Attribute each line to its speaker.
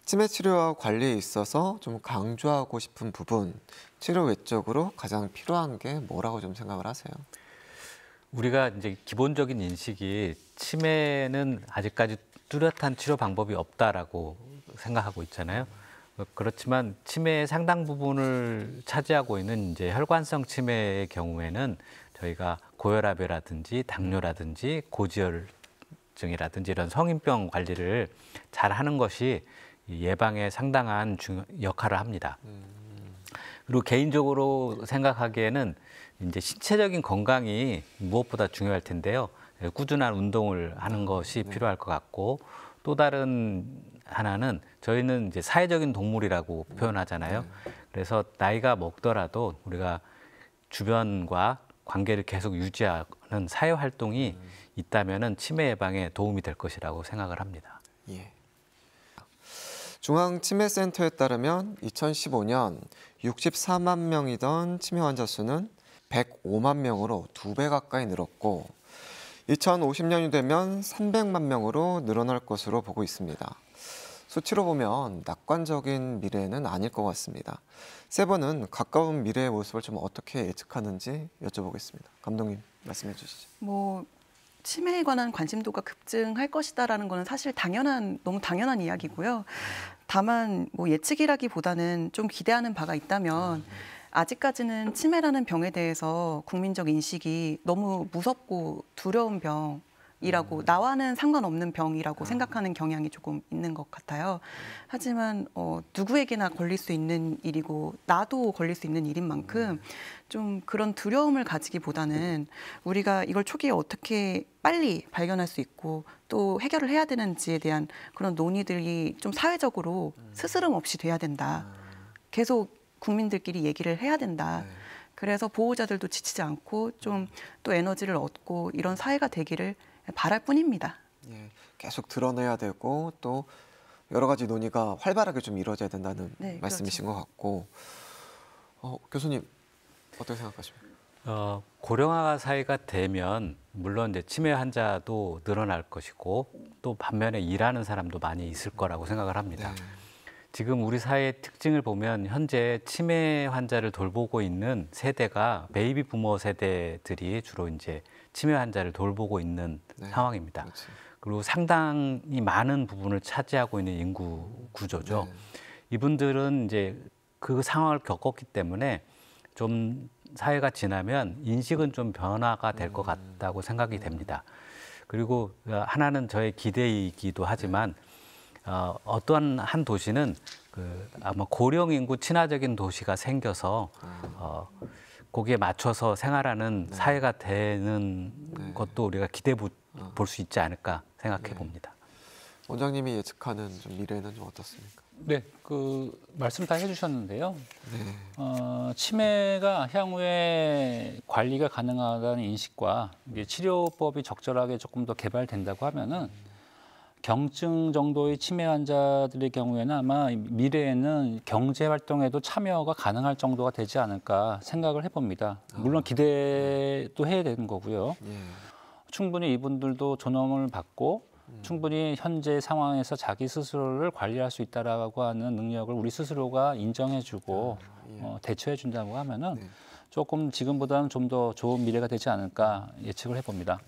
Speaker 1: 치매 치료와 관리에 있어서 좀 강조하고 싶은 부분, 치료 외적으로 가장 필요한 게 뭐라고 좀 생각을 하세요?
Speaker 2: 우리가 이제 기본적인 인식이 치매는 아직까지 뚜렷한 치료 방법이 없다라고 생각하고 있잖아요. 그렇지만 치매의 상당 부분을 차지하고 있는 이제 혈관성 치매의 경우에는 저희가 고혈압이라든지 당뇨라든지 고지혈증이라든지 이런 성인병 관리를 잘 하는 것이 예방에 상당한 역할을 합니다. 그리고 개인적으로 생각하기에는 이제 신체적인 건강이 무엇보다 중요할 텐데요. 꾸준한 운동을 하는 것이 필요할 것 같고, 또 다른 하나는 저희는 이제 사회적인 동물이라고 표현하잖아요. 그래서 나이가 먹더라도 우리가 주변과 관계를 계속 유지하는 사회 활동이 있다면은 치매 예방에 도움이 될 것이라고 생각을 합니다.
Speaker 1: 예. 중앙치매센터에 따르면 2015년 64만 명이던 치매 환자 수는 105만 명으로 2배 가까이 늘었고 2050년이 되면 300만 명으로 늘어날 것으로 보고 있습니다. 수치로 보면 낙관적인 미래는 아닐 것 같습니다. 세 분은 가까운 미래의 모습을 좀 어떻게 예측하는지 여쭤보겠습니다. 감독님 말씀해 주시죠.
Speaker 3: 치매에 관한 관심도가 급증할 것이다라는 거는 사실 너무 당연한 이야기고요. 다만 예측이라기보다는 좀 기대하는 바가 있다면 아직까지는 치매라는 병에 대해서 국민적 인식이 너무 무섭고 두려운 병이라고 나와는 상관없는 병이라고 생각하는 경향이 조금 있는 것 같아요. 하지만 누구에게나 걸릴 수 있는 일이고 나도 걸릴 수 있는 일인 만큼 좀 그런 두려움을 가지기보다는 우리가 이걸 초기에 어떻게 빨리 발견할 수 있고 또 해결을 해야 되는지에 대한 그런 논의들이 좀 사회적으로 스스럼 없이 돼야 된다. 계속 국민들끼리 얘기를 해야 된다. 그래서 보호자들도 지치지 않고 좀 또 에너지를 얻고 이런 사회가 되기를 바랄 뿐입니다.
Speaker 1: 예, 계속 드러내야 되고 또 여러 가지 논의가 활발하게 좀 이루어져야 된다는 말씀이신
Speaker 3: 그렇죠.
Speaker 1: 것 같고 교수님 어떻게 생각하십니까?
Speaker 2: 고령화 사회가 되면 물론 이제 치매 환자도 늘어날 것이고 또 반면에 일하는 사람도 많이 있을 거라고 생각을 합니다. 지금 우리 사회의 특징을 보면 현재 치매 환자를 돌보고 있는 세대가 베이비 부머 세대들이 주로 이제 치매 환자를 돌보고 있는 상황입니다.
Speaker 1: 그렇지.
Speaker 2: 그리고 상당히 많은 부분을 차지하고 있는 인구 구조죠. 이분들은 이제 그 상황을 겪었기 때문에 좀 사회가 지나면 인식은 좀 변화가 될 것 같다고 생각이 됩니다. 그리고 하나는 저의 기대이기도 하지만 어떠한 한 도시는 아마 고령 인구 친화적인 도시가 생겨서 거기에 맞춰서 생활하는 사회가 되는 것도 우리가 기대해 볼 수 있지 않을까 생각해 봅니다.
Speaker 1: 원장님이 예측하는 좀 미래는 좀 어떻습니까?
Speaker 4: 네, 말씀 다 해주셨는데요. 치매가 향후에 관리가 가능하다는 인식과 치료법이 적절하게 조금 더 개발된다고 하면은 경증 정도의 치매 환자들의 경우에는 아마 미래에는 경제 활동에도 참여가 가능할 정도가 되지 않을까 생각을 해봅니다. 물론 기대도 해야 되는 거고요. 충분히 이분들도 존엄을 받고 충분히 현재 상황에서 자기 스스로를 관리할 수 있다라고 하는 능력을 우리 스스로가 인정해주고 대처해준다고 하면은 조금 지금보다는 좀 더 좋은 미래가 되지 않을까 예측을 해봅니다.